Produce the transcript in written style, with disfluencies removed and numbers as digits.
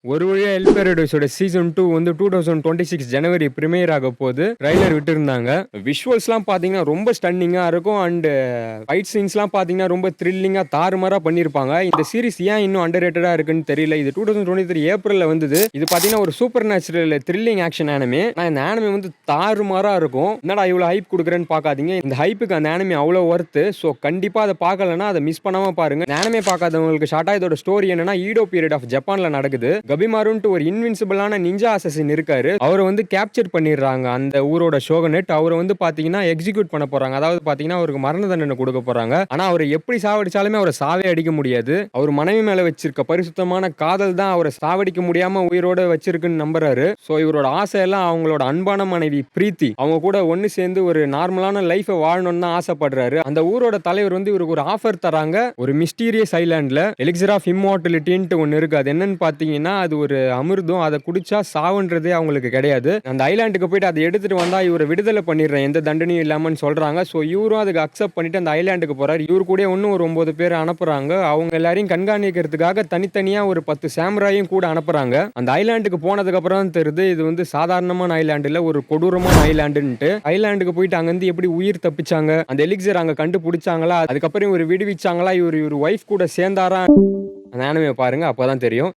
ஒரு வழியா L பேரடைஸோட season 2 வந்து 2026 ஜனவரி பிரீமியர் ஆக போது. ட்ரைலர் விட்டிருந்தாங்க. விஷுவல்ஸ்லாம் பார்த்தீங்கன்னா, ரொம்ப ஸ்டன்னிங்கா இருக்கும். ஃபைட் சீன்ஸ்லாம் பார்த்தீங்கன்னா, ரொம்ப த்ரில்லிங்கா தாறுமாறா பண்ணியிருப்பாங்க. இந்த சீரிஸ் ஏன் இன்னும் அண்டர் ரேட்டடா இருக்குன்னு தெரியல. இது 2023 ஏப்ரல்ல வந்தது. இது பார்த்தீங்கன்னா, ஒரு super natural thrilling action anime. இந்த ஆனிமே வந்து தாறுமாறா இருக்கும். என்னடா இவ்வளோ ஹைப் குடுக்குறேன்னு பார்க்காதீங்க. இந்த ஹைப்புக்கு அந்த ஆனிமே அவ்வளோ ஒர்த்து. ஸோ கண்டிப்பா அத பார்க்கலன்னா, அத மிஸ் பண்ணாம பாருங்க. இந்த ஆனிமே பார்க்காதவங்களுக்கு ஷார்ட்டா இதோட ஸ்டோரி என்னன்னா, ஈடோ பீரியட் ஆஃப் ஜப்பான்ல நடக்குது. கபிமாருன்ட்டு ஒரு இன்வின்சிபிளான நிஞ்சா அசசின் இருக்காரு. அவர வந்து கேப்சர் பண்ணிடுறாங்க அந்த ஊரோட ஷோகனேட். அவர வந்து பாத்தீங்கன்னா எக்ஸிக்யூட் பண்ண போறாங்க. அதாவது பாத்தீங்கன்னா அவருக்கு மரண தண்டனை கொடுக்க போறாங்க. ஆனா அவரை எப்படி சாவடிச்சாலுமே அவரை சாவே அடிக்க முடியாது. அவர் மனைவி மேல வச்சிருக்க பரிசுத்தமான காதல் தான் அவரை சாவடிக்க முடியாம உயிரோட வச்சிருக்குன்னு நம்புறாரு. சோ இவரோட ஆசை எல்லாம் அவங்களோட அன்பான மனைவி பிரீத்தி அவங்க கூட ஒன்னு சேர்ந்து ஒரு நார்மலான லைஃபை வாழணும்னு தான் ஆசைப்படுறாரு. அந்த ஊரோட தலைவர் வந்து இவருக்கு ஒரு ஆஃபர் தராங்க. ஒரு மிஸ்டீரியஸ் ஐலாண்ட்ல எலிக்சர் ஆஃப் இம்மார்டலிட்டின்ட்டு ஒன்னு இருக்கு. அது என்னன்னு பாத்தீங்கன்னா அது ஒரு அமிர்தம். அதை குடிச்சா சாவுன்றதே அவங்களுக்கு கிடையாது. அந்த ஐலாண்டுக்கு போயிட்டு அதை எடுத்துட்டு வந்தா இவரை விடுதலை பண்ணிடுறேன் எந்த தண்டனையும் இல்லாமன்னு சொல்றாங்க. ஸோ இவரும் அதுக்கு அக்செப்ட் பண்ணிட்டு அந்த ஐலாண்டுக்கு போறாரு. இவரு கூட இன்னும் ஒரு 9 பேர் அனுப்புறாங்க. அவங்க எல்லாரையும் கண்காணிக்கிறதுக்காக தனித்தனியா ஒரு 10 சாமுராயும் கூட அனுப்புறாங்க. அந்த ஐலாண்டுக்கு போனதுக்கு அப்புறம் தான் தெரியுது இது வந்து சாதாரணமான ஐலாண்டு இல்ல, ஒரு கொடூரமான ஐலாண்டுன்ட்டு. ஐலாண்டுக்கு போயிட்டு அங்கிருந்து எப்படி உயிர் தப்பிச்சாங்க, அந்த எலிக்சர் அங்க கண்டுபிடிச்சாங்களா, அதுக்கப்புறம் இவர் விடுவிச்சாங்களா, இவர் ஒய்ஃப் கூட சேர்ந்தாரா, அந்த ஆனிமே பாருங்க அப்பதான் தெரியும்.